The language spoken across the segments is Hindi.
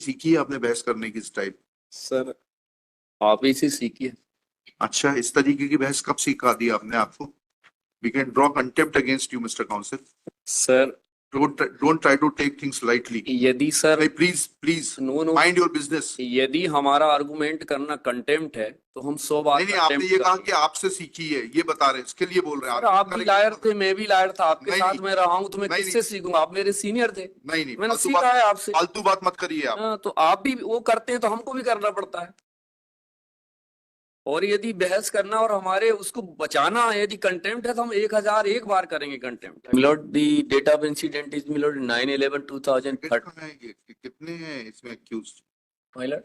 सीखी है आपने बहस करने की स्टाइल? सर आप ही से सीखिए। अच्छा, इस तरीके की बहस कब सिखा दी आपने आपको? We can draw contempt against you mister counsel. Sir don't try to take things lightly. यदि sir please please no mind your business. यदि हमारा आर्गुमेंट करना कंटेम्प्ट है तो हम 100 बार नहीं, आपने ये कहा कि आपसे सीखी है, ये बता रहे हैं, इसके लिए बोल रहे हैं सर आप भी लायर थे, मैं भी लायर था, आपके नहीं, साथ नहीं, मैं रहा हूँ तो मैं नहीं, किससे सीखूंगा? आप मेरे सीनियर थे, नहीं, मैंने सीखा है आपसे। फालतू बात मत करिए आप। हाँ, तो आप भी वो करते हैं तो हमको भी करना पड़ता है। और यदि बहस करना और हमारे उसको बचाना, यदि कंटेम्प्ट है तो हम 1001 बार करेंगे contempt. Milord the date of incident is milord 9/11/2013। कितने हैं इसमें एक्यूज? मिलोड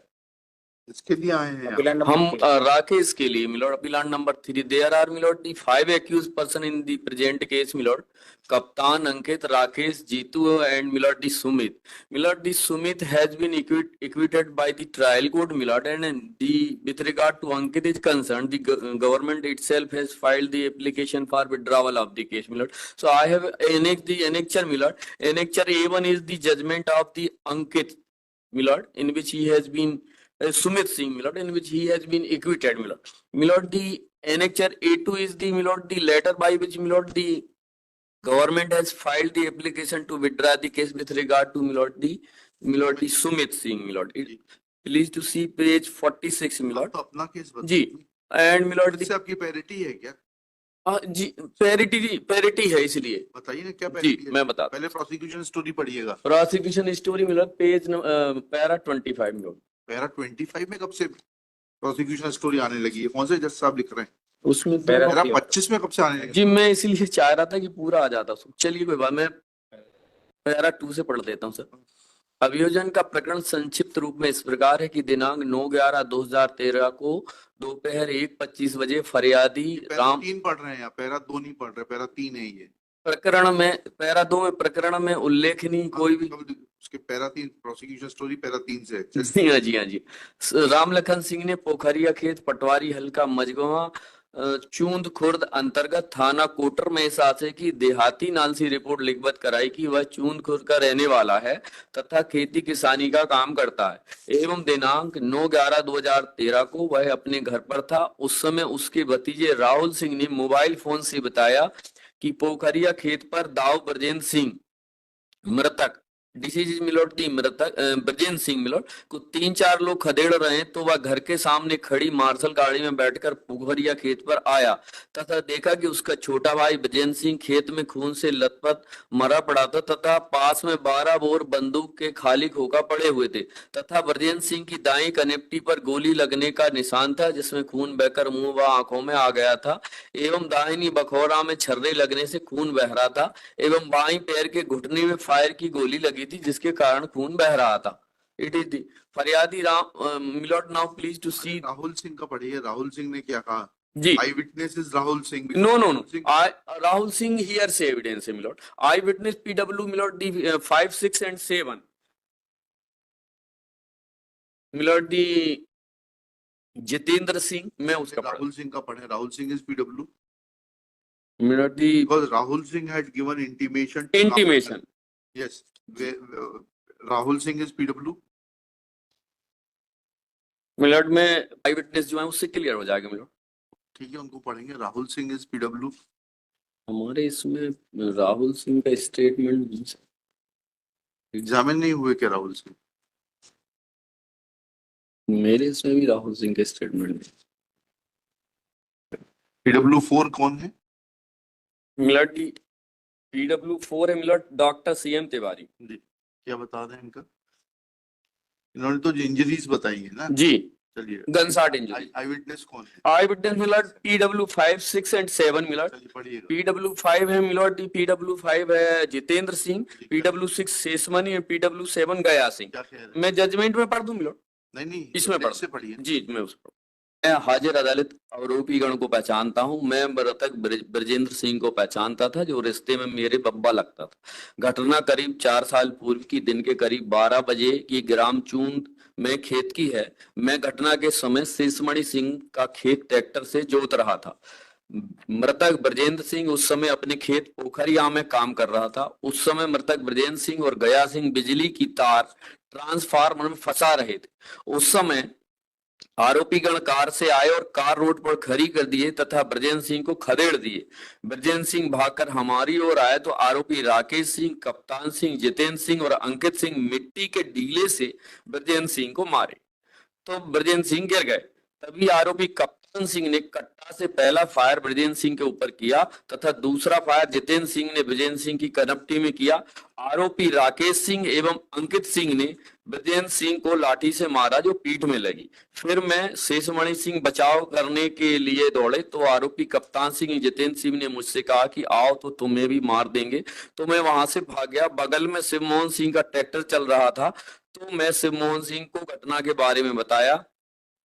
इसके लिए आए हैं आप? हम राकेश के लिए my lord appellant number 3 there are my lord the 5 accused person in the present case my lord Kaptan Ankit, Rakesh, Jitu and my lord the Sumit. My lord the Sumit has been acquitted by the trial court मिलोड and the with regard to Ankit is concerned the government itself has filed the application for withdrawal of the case milord. So I have annexed the annexure milord. Annexure A1 is the judgment of the Ankit milord in which he has been Sumit Singh, Milord, in which he has been acquitted, Milord. Milord, the annexure A2 is the Milord, the letter by which Milord, the government has filed the application to withdraw the case with regard to Milord, the Sumit Singh, Milord. Please to see page 46, Milord. तो अपना केस बताइए जी, and Milord, इससे आपकी पैरिटी है क्या? जी पैरिटी है, इसलिए बताइए ना क्या जी पैरिटी है? मैं बता। पहले प्रोसिक्यूशन स्टोरी पढ़िएगा। Prosecution story milord page para 25 milord. Para 25 में कब से प्रोसिक्यूशन स्टोरी आने लगी है? कौन से जज साहब लिख रहे हैं उसमें? पैरा 25 में कब से आने लगी? जी मैं इसीलिए चाह रहा था कि पूरा आ जाता। चलिए कोई बात, मैं पैरा 2 से पढ़ देता हूँ सर। अभियोजन का प्रकरण संक्षिप्त रूप में इस प्रकार है कि दिनांक 9/11/2013 को दोपहर 1:25 बजे फरियादी पैरा राम 3 पढ़ रहे हैं आप, पैरा 2 नहीं पढ़ रहे, पैरा 3 है ये। प्रकरण में पैरा 2 में प्रकरण में उल्लेखनीय कोई भी उसके पैरा 3 प्रोसिक्यूशन स्टोरी पैरा 3 से है। जी हाँ जी हाँ जी। रामलखन सिंह ने पोखरिया खेत पटवारी हल्का मझगवा चूंद खुर्द अंतर्गत थाना कोटर में इस आशय की देहाती नालसी रिपोर्ट लिखवत कराई कि वह चूंद खुर्द का रहने वाला है तथा खेती किसानी का काम करता है एवं दिनांक 9/11/2013 को वह अपने घर पर था। उस समय उसके भतीजे राहुल सिंह ने मोबाइल फोन से बताया कि पोखरिया खेत पर दाऊ ब्रजेंद्र सिंह मृतक डिसीज मिलोट की मृतक ब्रजेंद्र सिंह मिलोट को 3-4 लोग खदेड़ रहे हैं तो वह घर के सामने खड़ी मार्शल गाड़ी में बैठकर पोखरिया खेत पर आया तथा देखा कि उसका छोटा भाई ब्रजेंद्र सिंह खेत में खून से लथपथ मरा पड़ा था तथा पास में 12 बोर बंदूक के खाली खोखा पड़े हुए थे तथा ब्रजेंद्र सिंह की दाई कनेप्टी पर गोली लगने का निशान था जिसमें खून बहकर मुंह व आंखों में आ गया था एवं दाहिनी बखौरा में छर्रे लगने से खून बह रहा था एवं बाई पैर के घुटने में फायर की गोली लगी थी जिसके कारण खून बह रहा था। इट इज दी फरियादी Ram my lord. Now please to see Rahul Singh का पढ़िए, राहुल सिंह ने क्या कहा? जी eye witness is Rahul Singh. No Rahul Singh hearsay evidence है my lord. Eye witness PW my lord the 5, 6 and 7 my lord the Jitendra Singh. मैं उसका राहुल सिंह का पढ़े, Rahul Singh is PW my lord the because Rahul Singh had given intimation. Yes, Rahul Singh is PW. मिलोट में आई विटनेस जो है उससे क्लियर हो जाएगा मिलोट। ठीक है, उनको पढ़ेंगे। Rahul Singh is PW. हमारे इसमें राहुल सिंह का स्टेटमेंट एग्जामिन नहीं हुए क्या राहुल सिंह? मेरे इसमें भी राहुल सिंह का स्टेटमेंट है। PW4 कौन है? मिलोट की PW4 है मिलोट डॉक्टर CM तिवारी जी। क्या बता दें इनका? इन्होंने तो इंजरीज बताई है ना जी। चलिए, गनशॉट इंजरी। आई विटनेस कौन है? आई विटनेस मिलोट PW5, 6 and 7 मिलोट। PW5 है मिलोट PW5 है जितेंद्र सिंह, PW6 शेषमणि, PW7 गया सिंह। मैं जजमेंट में पढ़ दूं मिलोट? नहीं इसमें पढ़ से पढ़िए जी। मैं हाजिर अदालत आरोपी गण को पहचानता हूं। मैं मृतक ब्रजेंद्र सिंह को पहचानता था जो रिश्ते में मेरे बब्बा लगता था। घटना करीब 4 साल पूर्व की दिन के करीब 12 बजे की ग्राम चूंद में खेत की है। मैं घटना के समय शेषमणि सिंह का खेत ट्रैक्टर से जोत रहा था। मृतक ब्रजेंद्र सिंह उस समय अपने खेत पोखरिया में काम कर रहा था। उस समय मृतक ब्रजेंद्र सिंह और गया सिंह बिजली की तार ट्रांसफार्मर में फंसा रहे थे। उस समय आरोपी गण कार से आए और कार रोड पर खड़ी कर दिए तथा ब्रजेंद्र सिंह को खदेड़ दिए। ब्रजेंद्र सिंह भागकर हमारी ओर आए तो आरोपी राकेश सिंह, कप्तान सिंह, जितेंद्र सिंह और अंकित सिंह मिट्टी के डीले से ब्रजेंद्र सिंह को मारे तो ब्रजेंद्र सिंह गिर गए। तभी आरोपी कप्तान सिंह ने कट्टा से पहला फायर ब्रजेंद्र सिंह के ऊपर किया तथा दूसरा फायर जितेंद्र सिंह ने ब्रजेंद्र सिंह की कनपटी में किया। आरोपी राकेश सिंह एवं अंकित सिंह ने ब्रजेंद्र सिंह को लाठी से मारा जो पीठ में लगी। फिर मैं शेषमणि सिंह बचाव करने के लिए दौड़े तो आरोपी कप्तान सिंह, जितेंद्र सिंह ने मुझसे कहा कि आओ तो तुम्हें भी मार देंगे, तो मैं वहां से भाग गया। बगल में शिवमोहन सिंह का ट्रैक्टर चल रहा था तो मैं शिवमोहन सिंह को घटना के बारे में बताया।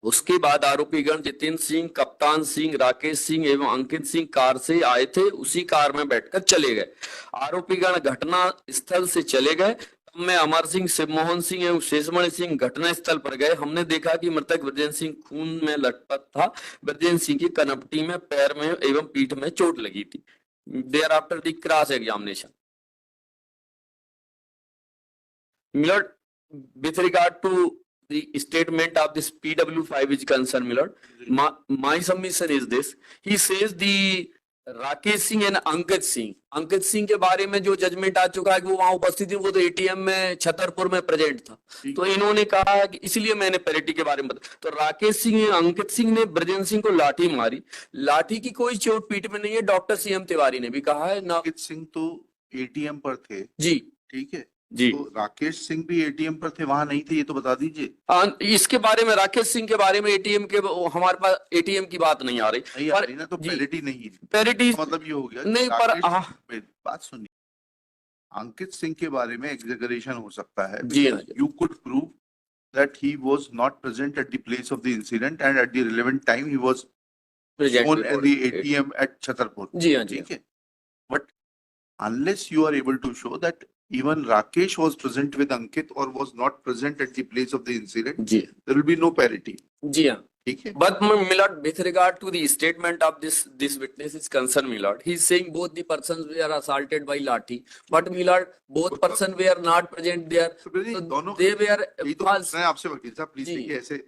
उसके बाद आरोपीगण जितेंद्र सिंह, कप्तान सिंह, राकेश सिंह एवं अंकित सिंह कार से आए थे, उसी कार में बैठकर चले गए। आरोपीगण घटना स्थल से चले गए। तब मैं अमर सिंह, शिवमोहन सिंह एवं शेषमणि सिंह घटना स्थल पर गए। हमने देखा कि मृतक ब्रजेंद्र सिंह खून में लटपट था। ब्रजेंद्र सिंह की कनपटी में, पैर में एवं पीठ में चोट लगी थी। Thereafter the cross examination, my lord, with regard to the statement of this PW5 is concerned, my lord, my submission is this. He says the Rakesh Singh and Ankit Singh के बारे में जो जजमेंट आ चुका है कि वो वहां उपस्थित है, वो तो एटीएम में छतरपुर में प्रेजेंट था, तो इन्होंने कहा कि इसलिए मैंने पैरिटी के बारे में बताया। तो राकेश सिंह, अंकित सिंह ने ब्रजेंद्र सिंह को लाठी मारी, लाठी की कोई चोट पीठ में नहीं है, डॉक्टर सीएम तिवारी ने भी कहा है ना। अंकित सिंह तो एटीएम पर थे जी, ठीक है जी, तो राकेश सिंह भी एटीएम पर थे, वहां नहीं थे, ये तो बता दीजिए। इसके बारे में, राकेश सिंह के बारे में एटीएम के, हमारे पास एटीएम की बात नहीं आ रही, नहीं आ रही ना, तो पैरिटी नहीं है। पैरिटी मतलब ये हो गया नहीं, पर बात सुनिए, अंकित सिंह के बारे में एग्जैगरेशन हो सकता है। जी, you could prove that he was not present at the place of the incident and at the relevant time he was shown at the ATM at Chhatarpur. जी हाँ, ठीक है, but unless you are able to show that even Rakesh was present with Ankit or was not present at the place of the incident, ji, there will be no parity. जी हाँ, ठीक है। But my lord, with regard to the statement of this witness is concerned, my lord, he is saying both the persons were assaulted by lathi, but my lord, both persons were not present there. तो दोनों They were यही तो false. मैं आपसे वकील साहब प्लीज जी। देखिए, ऐसे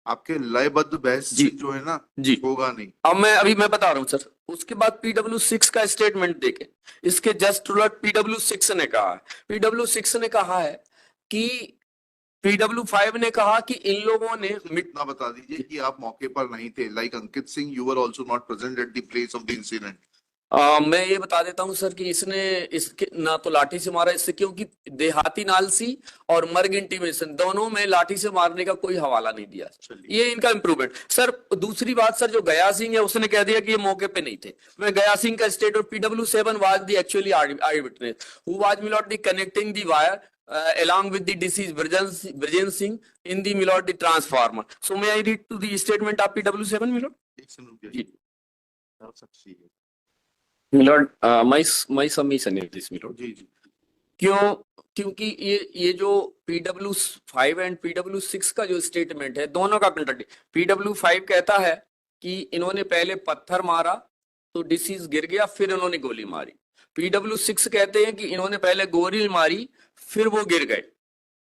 आपके लयबद्ध बहस जी। जो है ना जी, होगा नहीं। अब मैं बता रहा हूँ सर। उसके बाद PW6 का स्टेटमेंट देखें, इसके जस्ट उलट PW6 ने कहा है, PW6 ने कहा है कि PW5 ने कहा कि इन लोगों ने इतना बता दीजिए कि आप मौके पर नहीं थे, like Ankit Singh you were also not present at the place of the incident. मैं ये बता देता हूं सर कि इसने इसके ना तो लाठी से मारा इससे, क्योंकि देहाती नालसी और मर्ग इंटीमेशन दोनों में लाठी से मारने का कोई हवाला नहीं दिया। ये इनका इंप्रूवमेंट सर। दूसरी बात सर, जो गया सिंह है उसने कह दिया कि ये मौके पे नहीं थे। मैं गया सिंह का स्टेट और PW7 was the actually eye witness who was my lord the connecting the wire along with the deceased Brajen Singh in the milord the transformer. So may I read to the statement of PW7 milord? जी, milord, my submission is this milord. जी जी। क्योंकि ये जो PW5 एंड PW6 का जो स्टेटमेंट है, दोनों का कंट्राडिक्ट। PW5 कहता है कि इन्होंने पहले पत्थर मारा तो डिसीज गिर गया, फिर इन्होंने गोली मारी। PW6 कहते हैं कि इन्होंने पहले गोली मारी फिर वो गिर गए,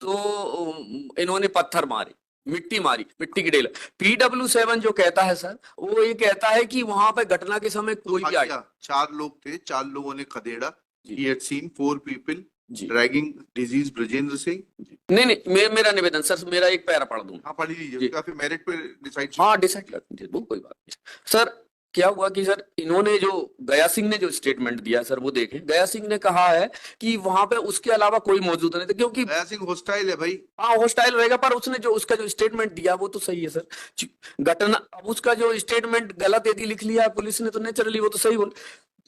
तो इन्होंने पत्थर मारे, मिट्टी मारी, मिट्टी की ढेला। PW7 जो कहता है सर, वो ये कहता है कि वहां पे घटना के समय कोई भी आया। 4 लोग थे, 4 लोगों ने खदेड़ा। He had seen 4 people ji, dragging deceased Brajendra Singh. नहीं, मेरा निवेदन सर, मेरा एक पैरा पढ़ दूं। हाँ पढ़ लीजिए, फिर मेरिट पे डिसाइड। हाँ डिसाइड कर दीजिए, वो कोई बात नहीं सर। क्या हुआ कि सर इन्होंने जो गया सिंह ने जो स्टेटमेंट दिया सर, वो देखें। गया सिंह ने कहा है कि वहां पे उसके अलावा कोई मौजूद नहीं था, क्योंकि गया सिंह हॉस्टाइल है भाई। हाँ हॉस्टाइल रहेगा, पर उसने जो उसका जो स्टेटमेंट दिया वो तो सही है सर। घटना, अब उसका जो स्टेटमेंट गलत यदि लिख लिया पुलिस ने तो नेचुरली वो तो सही बोल।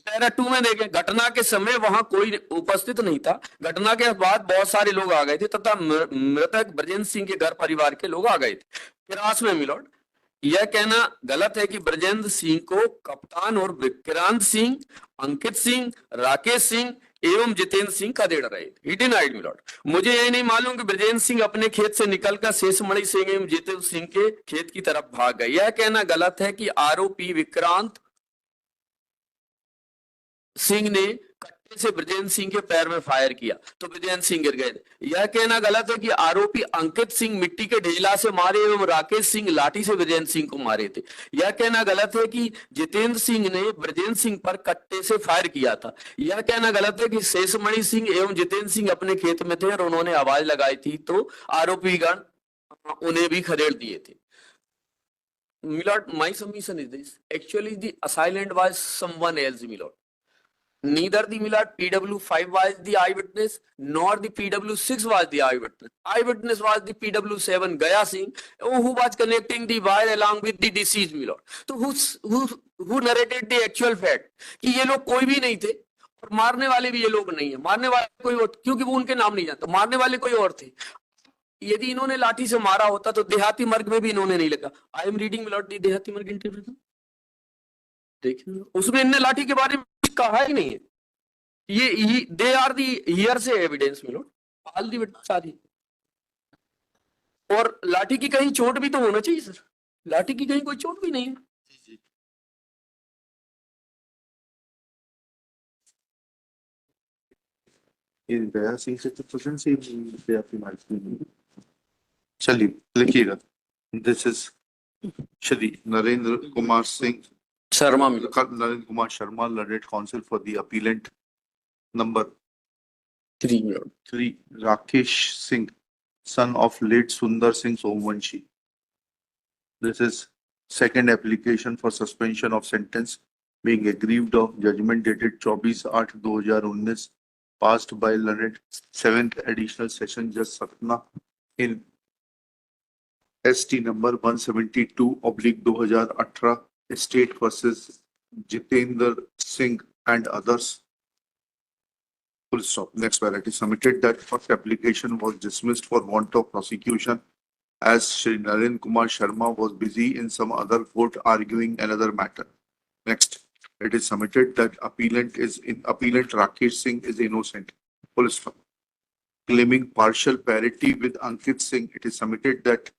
पैरा 2 में देखें, घटना के समय वहां कोई उपस्थित नहीं था। घटना के बाद बहुत सारे लोग आ गए थे तथा मृतक ब्रजेंद्र सिंह के घर परिवार के लोग आ गए थे। फिरास में मिलोड, यह कहना गलत है कि ब्रजेंद्र सिंह को कप्तान और विक्रांत सिंह, अंकित सिंह, राकेश सिंह एवं जितेंद्र सिंह खदेड़ रहे थे। He denied, my lord. मुझे यह नहीं मालूम कि ब्रजेंद्र सिंह अपने खेत से निकलकर शेषमणि सिंह एवं जितेंद्र सिंह के खेत की तरफ भाग गए। यह कहना गलत है कि आरोपी विक्रांत सिंह ने कट्टे से ब्रजेंद्र सिंह के पैर में फायर किया तो ब्रजेंद्र सिंह गिर गए थे। यह कहना गलत है कि आरोपी अंकित सिंह मिट्टी के ढेला से मारे एवं राकेश सिंह लाठी से ब्रजेंद्र सिंह को मारे थे। यह कहना गलत है कि जितेंद्र सिंह ने ब्रजेंद्र सिंह पर कट्टे से फायर किया था। यह कहना गलत है कि शेषमणि सिंह एवं जितेंद्र सिंह अपने खेत में थे और उन्होंने आवाज लगाई थी तो आरोपीगण उन्हें भी खदेड़ दिए थे। Milord, my submission is this. Actually, the assailant was someone else, Milord. Neither the Milord PW5 was the eyewitness, nor the PW6 was the eyewitness. Eyewitness was the PW7 Gaya Singh, who was connecting the wire along with the deceased, Milord. So who narrated the actual fact? कि ये लोग कोई भी नहीं थे और मारने वाले भी ये लोग नहीं है। मारने वाले कोई और, क्योंकि वो उनके नाम नहीं जानता, मारने वाले कोई और थे। यदि इन्होंने लाठी से मारा होता तो देहाती मर्ग में भी इन्होंने नहीं लगा। आई एम रीडिंग मिलॉर्ड दी देहाती मर्ग इंटरव्यू, देखिए उसमें इनने लाठी के बारे में कुछ कहा ही नहीं है। ये they are the hearsay evidence milord, all the witness are here. और लाठी की कहीं चोट भी तो होना चाहिए सर, लाठी की कहीं कोई चोट भी नहीं है। ये गया सिंह से तो प्रेजेंट से ही आपकी माइक। चलिए लिखिएगा। This is Shri Narendra Kumar Singh Sharma, Narendra Kumar Sharma, learned counsel for the appellant number 3, Rakesh Singh, son of late Sundar Singh Somvanshi. This is second application for suspension of sentence being aggrieved of judgment dated 24/8/2019 passed by learned 7th additional session Judge Satna in ST number 172/2018 State versus Jitendra Singh and others. Full stop. Next paragraph. It is submitted that first application was dismissed for want of prosecution as Shri Naren Kumar Sharma was busy in some other court arguing another matter. Next, it is submitted that appellant Rakesh Singh is innocent. Full stop. Claiming partial parity with Ankit Singh, it is submitted that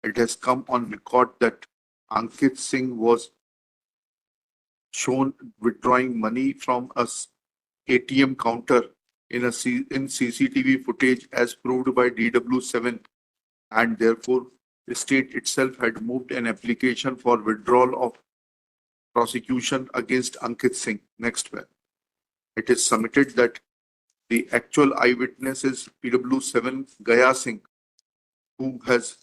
it has come on record that Ankit Singh was shown withdrawing money from a ATM counter in CCTV footage as proved by DW7, and therefore the state itself had moved an application for withdrawal of prosecution against Ankit Singh. Next one. It is submitted that the actual eyewitness is PW7 Gaya Singh, who has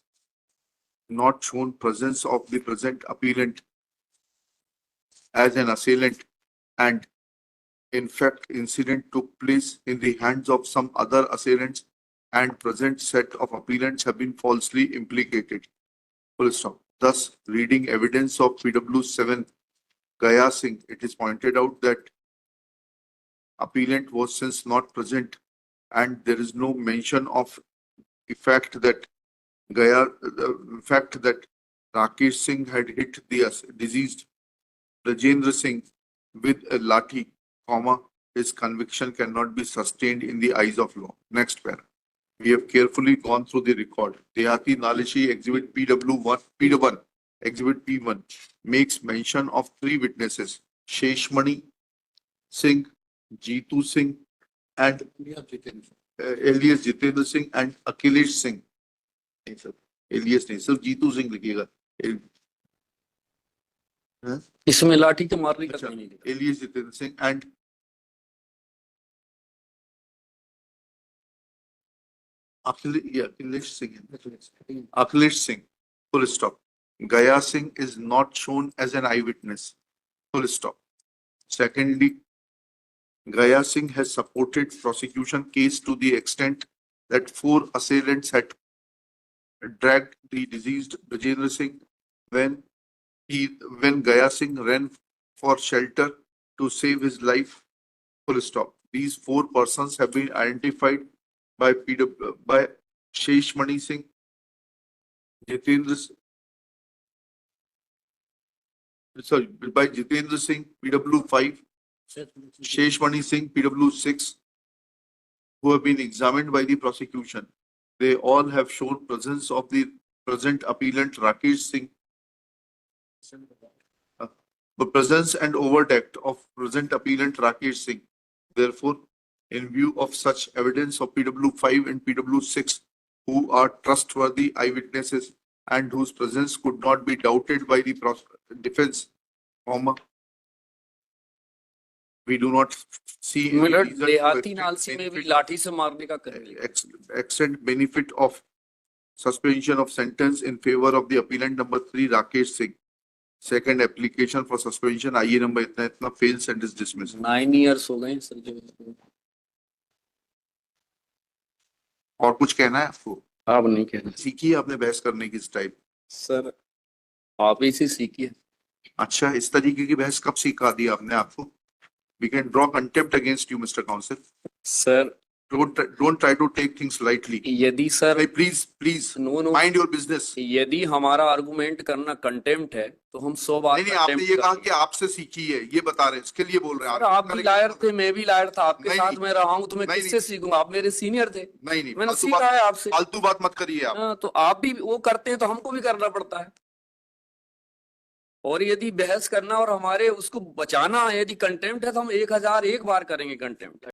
not shown presence of the present appellant as an assailant, and in fact incident took place in the hands of some other assailants, and present set of appellants have been falsely implicated. Full stop. Thus, reading evidence of PW7 Gaya Singh, it is pointed out that appellant was since not present, and there is no mention of the fact that Rakesh Singh had hit the deceased Rajendra Singh with a lathi, his conviction cannot be sustained in the eyes of law. Next paragraph. We have carefully gone through the record. Dehati Nalishi Exhibit P1, Exhibit P1 makes mention of 3 witnesses: Sheshmani Singh, Jeetu Singh, and alias Jitendra Singh and Akhilesh Singh. Alias नहीं, सिर्फ जीतू सिंह लिखिएगा। इसमें लाठी के मारने का नहीं लिखा। Alias Jitendra Singh and Akhilesh Singh. Full stop. Gaya Singh is not shown as an eyewitness. Full stop. Secondly, Gaya Singh has supported prosecution case to the extent that 4 assailants had dragged the deceased Rajendra Singh when Gaya Singh ran for shelter to save his life. Full stop. These 4 persons have been identified by Sheshmani Singh, Jitendra Singh, PW5, Sheshmani Singh, PW6, who have been examined by the prosecution. They all have shown presence of the present appellant Rakesh Singh, the presence and overt act of present appellant Rakesh Singh. Therefore, in view of such evidence of PW5 and PW6, who are trustworthy eyewitnesses and whose presence could not be doubted by the defense, we do not see any minute reason to देहाती extend नालसी में भी benefit- लाठी से मारने का करेंगे। extend benefit of suspension of sentence in favor of the appellant number 3 Rakesh Singh. Second application for suspension IE number इतना fails and is dismissed. 9 years हो गए सर जो। और कुछ कहना है आपको? आप नहीं कहना सीखी है आपने बहस करने की इस टाइप? सर, आप ही से सीखिए। अच्छा, इस तरीके की बहस कब सिखा दी आपने आपको? We can draw contempt against you, Mr. Counsel. Sir Don't try to take things lightly. यदि sir Please no mind your business. यदि हमारा आर्गुमेंट करना कंटेम्प्ट है तो हम 100 बार नहीं, आपने ये कहा कि आपसे सीखी है, ये बता रहे हैं, इसके लिए बोल रहे हैं सर, आप भी लायर थे, मैं भी लायर था, आपके नहीं, साथ मैं रहा हूँ, तो मैं नहीं, किससे सीखूंगा? आप मेरे सीनियर थे, नहीं मैंने सीखा है आपसे। फालतू बात मत करिए आप। हाँ, तो आप भी वो करते हैं तो हमको भी करना पड़ता है। और यदि बहस करना और हमारे उसको बचाना है, यदि कंटेम्प्ट है तो हम 1001 बार करेंगे कंटेम्प्ट।